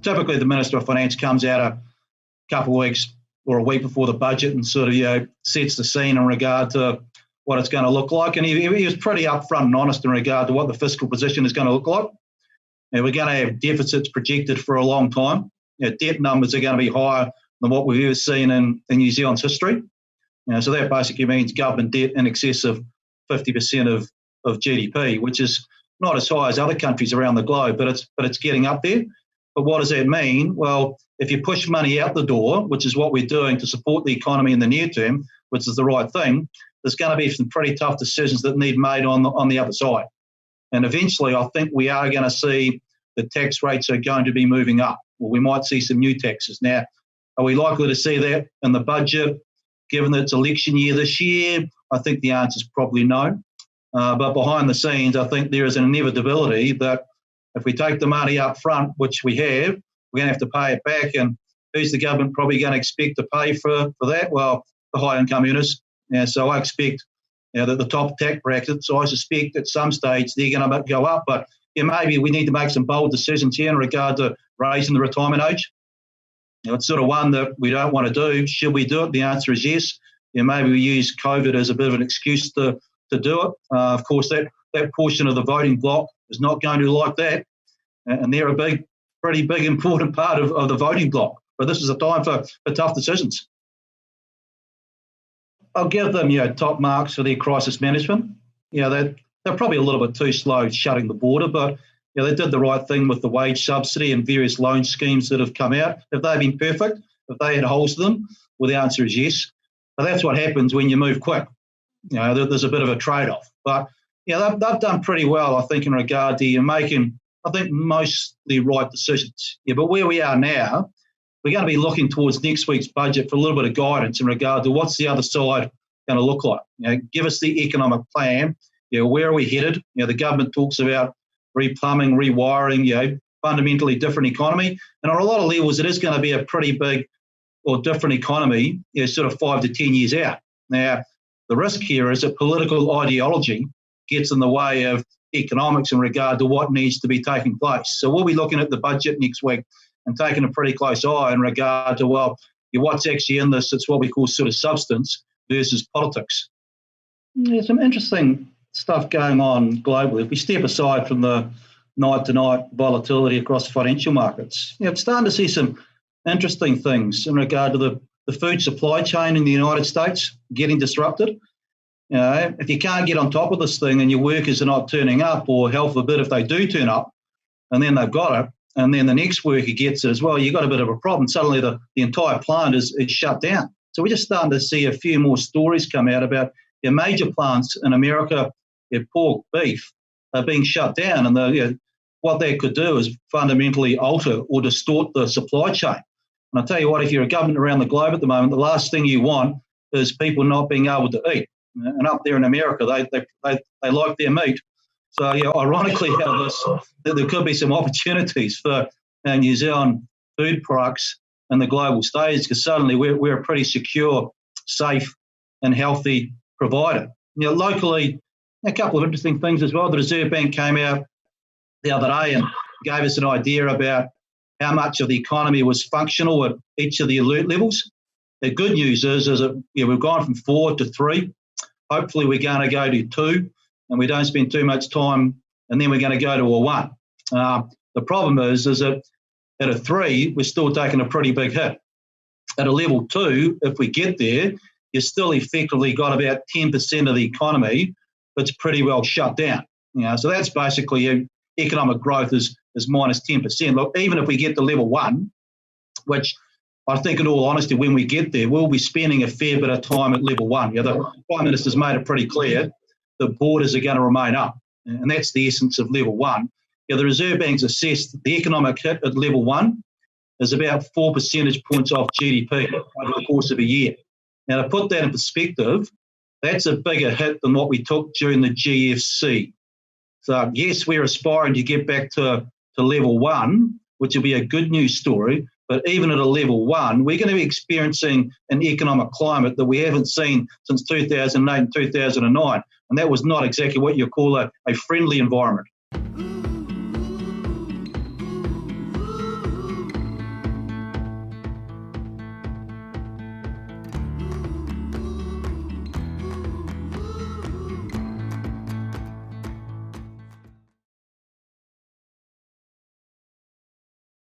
typically the Minister of Finance comes out a couple of weeks or a week before the budget and sort of sets the scene in regard to what it's going to look like. And he was pretty upfront and honest in regard to what the fiscal position is going to look like. We're going to have deficits projected for a long time. Debt numbers are going to be higher than what we've ever seen in New Zealand's history. So that basically means government debt in excess of 50% of GDP, which is not as high as other countries around the globe, but it's getting up there. But what does that mean? Well, if you push money out the door, which is what we're doing to support the economy in the near term, which is the right thing, there's going to be some pretty tough decisions that need made on the other side. And eventually, I think we are going to see the tax rates are going to be moving up, or we might see some new taxes. Now, are we likely to see that in the budget, given that it's election year this year? I think the answer is probably no. But behind the scenes, I think there is an inevitability that if we take the money up front, which we have, we're going to have to pay it back. And who's the government probably going to expect to pay for that? Well, the high-income earners. So I expect that the top tax bracket, so I suspect at some stage they're going to go up. But maybe we need to make some bold decisions here in regard to raising the retirement age. It's sort of one that we don't want to do. Should we do it? The answer is yes. Maybe we use COVID as a bit of an excuse to do it. Of course, that portion of the voting bloc is not going to like that. And they're a pretty big, important part of the voting bloc. But this is a time for tough decisions. I'll give them top marks for their crisis management. They're probably a little bit too slow shutting the border, but they did the right thing with the wage subsidy and various loan schemes that have come out. Have they been perfect? Have they had holes in them? Well, the answer is yes. But that's what happens when you move quick. There's a bit of a trade-off. But they've done pretty well, I think, in regard to making, I think, mostly right decisions. But where we are now, we're going to be looking towards next week's budget for a little bit of guidance in regard to what's the other side going to look like. Give us the economic plan. Where are we headed? The government talks about replumbing, rewiring, fundamentally different economy. And on a lot of levels, it is going to be a pretty big or different economy, sort of 5 to 10 years out. Now, the risk here is that political ideology gets in the way of economics in regard to what needs to be taking place. So we'll be looking at the budget next week and taking a pretty close eye in regard to, what's actually in this. It's what we call sort of substance versus politics. Some interesting stuff going on globally. If we step aside from the night-to-night volatility across financial markets, it's starting to see some interesting things in regard to the food supply chain in the United States getting disrupted. If you can't get on top of this thing and your workers are not turning up, or hell forbid if they do turn up and then they've got it, and then the next worker gets it as well, you've got a bit of a problem. Suddenly the entire plant is shut down. So we're just starting to see a few more stories come out about major plants in America, pork, beef, are being shut down. And what they could do is fundamentally alter or distort the supply chain. And I'll tell you what, if you're a government around the globe at the moment, the last thing you want is people not being able to eat. And up there in America, they like their meat. So, ironically, there could be some opportunities for New Zealand food products in the global stage, because suddenly we're a pretty secure, safe and healthy provider. Locally, a couple of interesting things as well. The Reserve Bank came out the other day and gave us an idea about how much of the economy was functional at each of the alert levels. The good news is that we've gone from 4 to 3. Hopefully we're going to go to 2, and we don't spend too much time, and then we're going to go to a 1. The problem is that at a 3, we're still taking a pretty big hit. At a level 2, if we get there, you've still effectively got about 10% of the economy that's pretty well shut down. So that's basically economic growth is minus 10%. Look, even if we get to level 1, which I think in all honesty, when we get there, we'll be spending a fair bit of time at level 1. The Prime Minister's made it pretty clear the borders are going to remain up, and that's the essence of level 1. The Reserve Bank's assessed the economic hit at level 1 is about 4 percentage points off GDP over the course of a year. Now, to put that in perspective, that's a bigger hit than what we took during the GFC. So, yes, we're aspiring to get back to level 1, which will be a good news story. But even at a level 1, we're going to be experiencing an economic climate that we haven't seen since 2008 and 2009. And that was not exactly what you call a friendly environment.